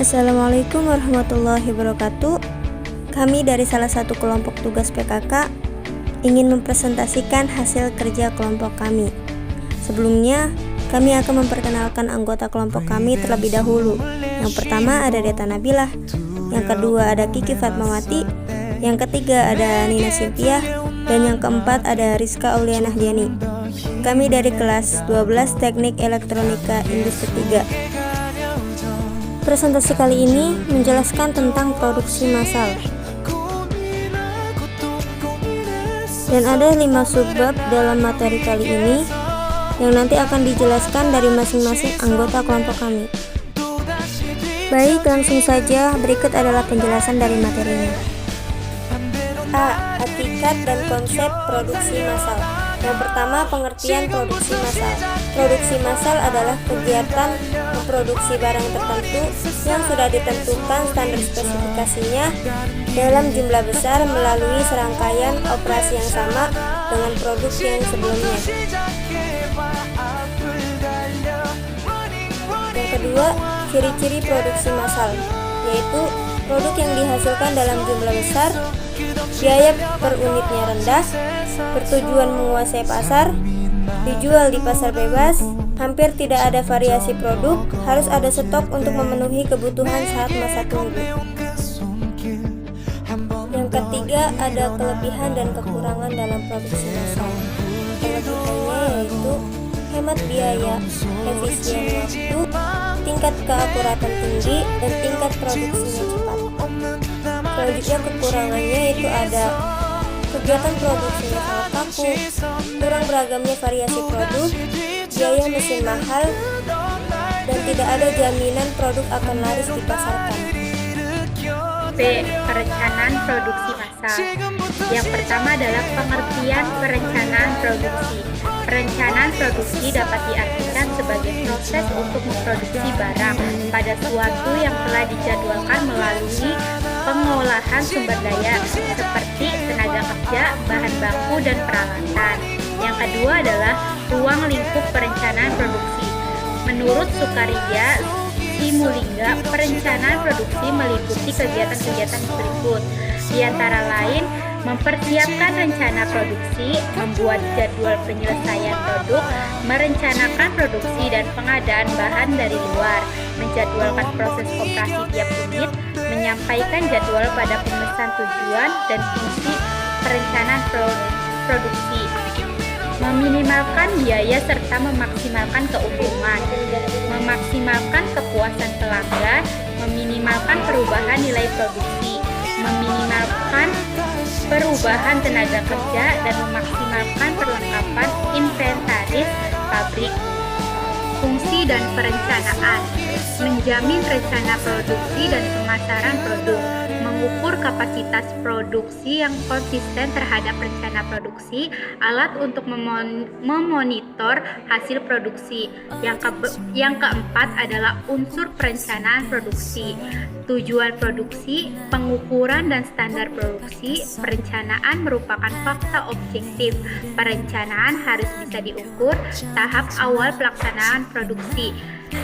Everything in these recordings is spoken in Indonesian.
Assalamualaikum warahmatullahi wabarakatuh. Kami dari salah satu kelompok tugas PKK ingin mempresentasikan hasil kerja kelompok kami. Sebelumnya, kami akan memperkenalkan anggota kelompok kami terlebih dahulu. Yang pertama ada Deta Nabilah, yang kedua ada Kiki Fatmawati, yang ketiga ada Nina Cynthia, dan yang keempat ada Rizka Auliana Diani. Kami dari kelas 12 Teknik Elektronika Industri 3. Presentasi kali ini menjelaskan tentang produksi massal. Dan ada 5 subbab dalam materi kali ini yang nanti akan dijelaskan dari masing-masing anggota kelompok kami. Baik, langsung saja berikut adalah penjelasan dari materinya. A. Hakikat dan konsep produksi massal. Yang pertama, pengertian produksi massal. Produksi massal adalah kegiatan memproduksi barang tertentu yang sudah ditentukan standar spesifikasinya dalam jumlah besar melalui serangkaian operasi yang sama dengan produk yang sebelumnya. Yang kedua, ciri-ciri produksi massal, yaitu produk yang dihasilkan dalam jumlah besar, biaya per unitnya rendah, bertujuan menguasai pasar, dijual di pasar bebas, hampir tidak ada variasi produk, harus ada stok untuk memenuhi kebutuhan saat masa tunggu. Yang ketiga, ada kelebihan dan kekurangan dalam produksi massal. Kelebihannya yaitu hemat biaya, efisien waktu, tingkat keakuratan tinggi, dan tingkat produksinya cepat. Selanjutnya kekurangannya itu ada kegiatan produksinya sangat kaku, kurang beragamnya variasi produk, biaya mesin mahal, dan tidak ada jaminan produk akan laris dipasarkan. B. Perencanaan produksi massal. Yang pertama adalah pengertian perencanaan produksi. Perencanaan produksi dapat diartikan sebagai proses untuk memproduksi barang pada suatu yang telah dijadwalkan melalui pengolahan sumber daya seperti tenaga kerja, bahan baku, dan peralatan. Yang kedua adalah ruang lingkup perencanaan produksi. Menurut Sukaria Simulingga, perencanaan produksi meliputi kegiatan-kegiatan berikut, di antara lain mempersiapkan rencana produksi, membuat jadwal penyelesaian produk, merencanakan produksi dan pengadaan bahan dari luar, menjadwalkan proses operasi tiap unit, menyampaikan jadwal pada pemesan tujuan dan fungsi perencanaan produksi, meminimalkan biaya serta memaksimalkan keuntungan, memaksimalkan kepuasan pelanggan, meminimalkan perubahan nilai produksi, meminimalkan perubahan tenaga kerja, dan memaksimalkan perlengkapan inventaris pabrik. Fungsi dan perencanaan: menjamin rencana produksi dan pemasaran produk, mengukur kapasitas produksi yang konsisten terhadap rencana produksi, alat untuk memonitor hasil produksi. Yang keempat adalah unsur perencanaan produksi: tujuan produksi, pengukuran dan standar produksi. Perencanaan merupakan fakta objektif. Perencanaan harus bisa diukur. Tahap awal pelaksanaan produksi.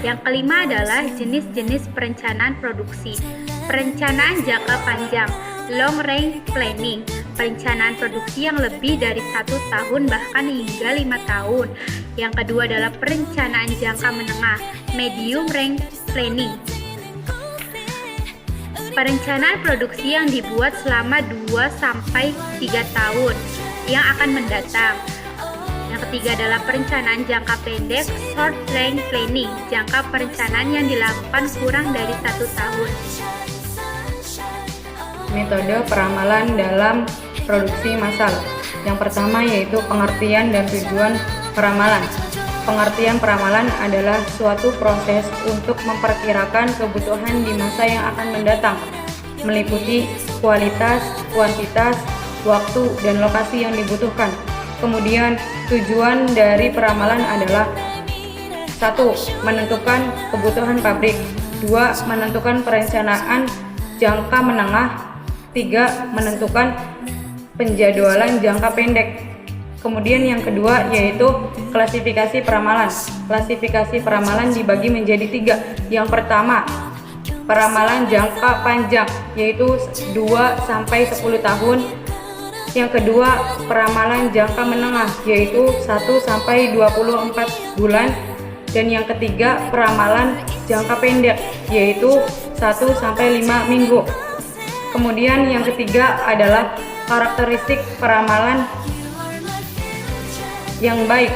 Yang kelima adalah jenis-jenis perencanaan produksi. Perencanaan jangka panjang, long range planning, perencanaan produksi yang lebih dari 1 tahun bahkan hingga 5 tahun. Yang kedua adalah perencanaan jangka menengah, medium range planning, perencanaan produksi yang dibuat selama 2-3 tahun yang akan mendatang. Yang ketiga adalah perencanaan jangka pendek, short range planning, jangka perencanaan yang dilakukan kurang dari 1 tahun. Metode peramalan dalam produksi massal. Yang pertama yaitu pengertian dan tujuan peramalan. Pengertian peramalan adalah suatu proses untuk memperkirakan kebutuhan di masa yang akan mendatang, meliputi kualitas, kuantitas, waktu, dan lokasi yang dibutuhkan. Kemudian tujuan dari peramalan adalah 1. Menentukan kebutuhan pabrik, 2. Menentukan perencanaan jangka menengah, 3. Menentukan penjadwalan jangka pendek. Kemudian yang kedua yaitu klasifikasi peramalan. Klasifikasi peramalan dibagi menjadi 3. Yang pertama, peramalan jangka panjang, yaitu 2-10 tahun. Yang kedua, peramalan jangka menengah, yaitu 1-24 bulan. Dan yang ketiga, peramalan jangka pendek, yaitu 1-5 minggu. Kemudian yang ketiga adalah karakteristik peramalan yang baik.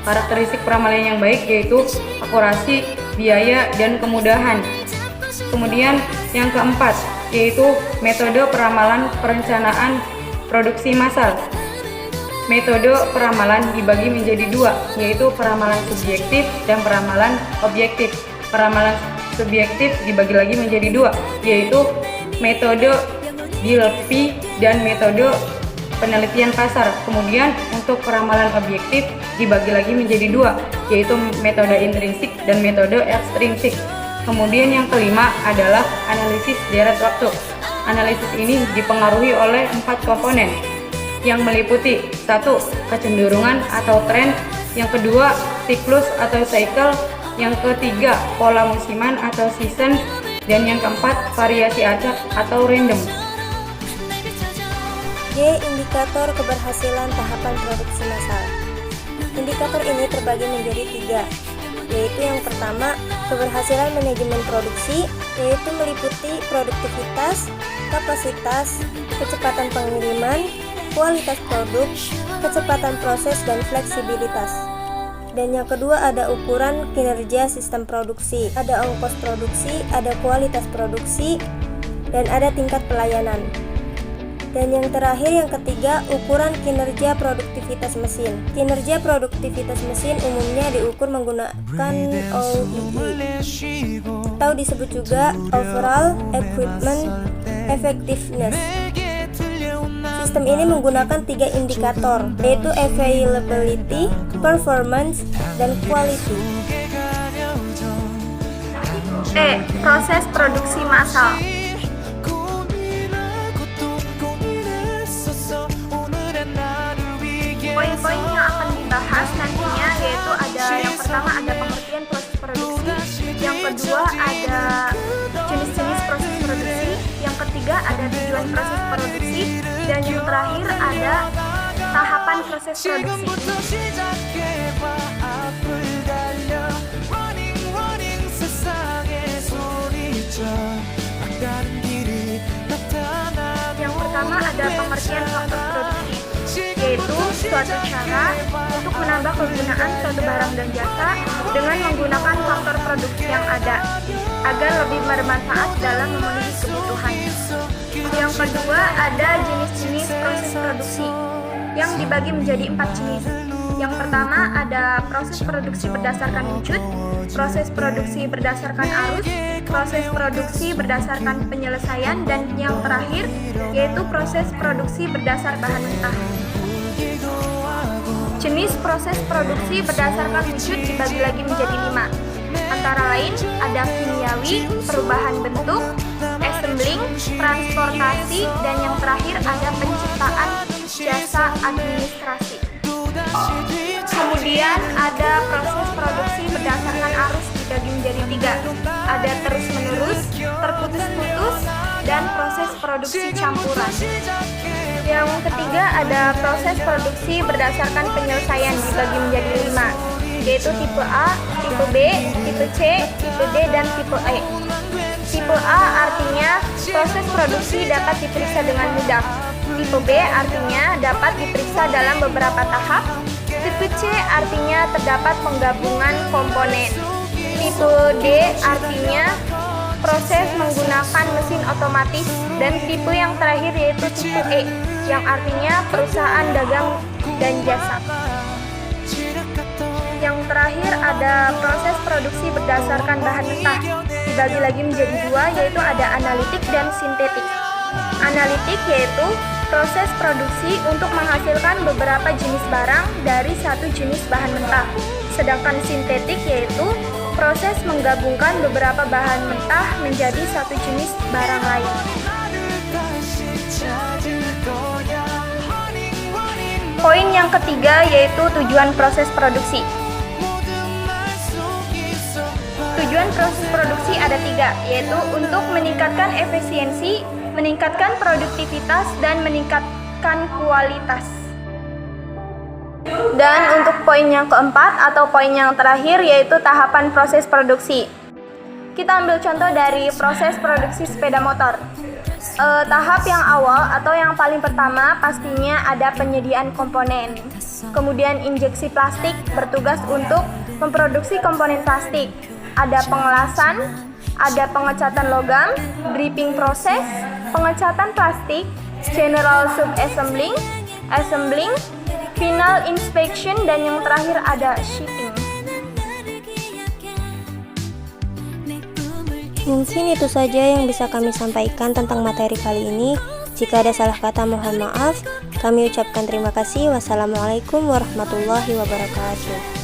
Karakteristik peramalan yang baik yaitu akurasi, biaya, dan kemudahan. Kemudian yang keempat yaitu metode peramalan perencanaan produksi massal. Metode peramalan dibagi menjadi dua, yaitu peramalan subjektif dan peramalan objektif. Peramalan subjektif dibagi lagi menjadi dua, yaitu metode Gillespie dan metode penelitian pasar. Kemudian untuk peramalan objektif dibagi lagi menjadi dua, yaitu metode intrinsik dan metode ekstrinsik. Kemudian yang kelima adalah analisis deret waktu. Analisis ini dipengaruhi oleh 4 komponen yang meliputi: 1. Kecenderungan atau tren, yang kedua siklus atau cycle, yang ketiga pola musiman atau season, dan yang keempat variasi acak atau random. G. Indikator keberhasilan tahapan produksi massal. Indikator ini terbagi menjadi 3, yaitu yang pertama, keberhasilan manajemen produksi, yaitu meliputi produktivitas, kapasitas, kecepatan pengiriman, kualitas produk, kecepatan proses, dan fleksibilitas. Dan yang kedua ada ukuran kinerja sistem produksi, ada ongkos produksi, ada kualitas produksi, dan ada tingkat pelayanan. Dan yang terakhir yang ketiga, ukuran kinerja produktivitas mesin. Kinerja produktivitas mesin umumnya diukur menggunakan OEE atau disebut juga Overall Equipment Effectiveness. Sistem ini menggunakan 3 indikator, yaitu availability, performance, dan quality. E. Proses produksi massal. Poin-poin yang akan dibahas nantinya yaitu ada yang pertama ada pengertian proses produksi, yang kedua ada jenis-jenis proses produksi, yang ketiga ada tujuan proses produksi, dan yang terakhir ada tahapan proses produksi. Yang pertama ada pengertian faktor produksi, yaitu suatu cara untuk menambah kegunaan suatu barang dan jasa dengan menggunakan faktor produksi yang ada agar lebih bermanfaat dalam memenuhi kebutuhan. Yang kedua ada jenis-jenis proses produksi yang dibagi menjadi 4 jenis. Yang pertama ada proses produksi berdasarkan input, proses produksi berdasarkan arus, proses produksi berdasarkan penyelesaian, dan yang terakhir yaitu proses produksi berdasar bahan mentah. Jenis proses produksi berdasarkan input dibagi lagi menjadi 5, antara lain ada kimiawi, perubahan bentuk, assembling, transportasi, dan yang terakhir ada penciptaan jasa administrasi. Kemudian ada proses produksi berdasarkan arus dibagi menjadi 3, ada terus-menerus, terputus-putus, dan proses produksi campuran. Yang ketiga ada proses produksi berdasarkan penyelesaian dibagi menjadi 5, yaitu tipe A, tipe B, tipe C, tipe D, dan tipe E. Tipe A artinya proses produksi dapat diperiksa dengan mudah. Tipe B artinya dapat diperiksa dalam beberapa tahap. Tipe C artinya terdapat penggabungan komponen. Tipe D artinya proses menggunakan mesin otomatis, dan tipe yang terakhir yaitu tipe E yang artinya perusahaan dagang dan jasa. Yang terakhir ada proses produksi berdasarkan bahan mentah, dibagi lagi menjadi 2, yaitu ada analitik dan sintetik. Analitik yaitu proses produksi untuk menghasilkan beberapa jenis barang dari satu jenis bahan mentah. Sedangkan sintetik yaitu proses menggabungkan beberapa bahan mentah menjadi satu jenis barang lain. Poin yang ketiga yaitu tujuan proses produksi. Tujuan proses produksi ada 3, yaitu untuk meningkatkan efisiensi, meningkatkan produktivitas, dan meningkatkan kualitas. Dan untuk poin yang keempat atau poin yang terakhir yaitu tahapan proses produksi. Kita ambil contoh dari proses produksi sepeda motor. Tahap yang awal atau yang paling pertama pastinya ada penyediaan komponen. Kemudian injeksi plastik bertugas untuk memproduksi komponen plastik. Ada pengelasan, ada pengecatan logam, dripping proses, pengecatan plastik, general sub-assembling, assembling, final inspection, dan yang terakhir ada shipping. Mungkin itu saja yang bisa kami sampaikan tentang materi kali ini. Jika ada salah kata mohon maaf. Kami ucapkan terima kasih. Wassalamualaikum warahmatullahi wabarakatuh.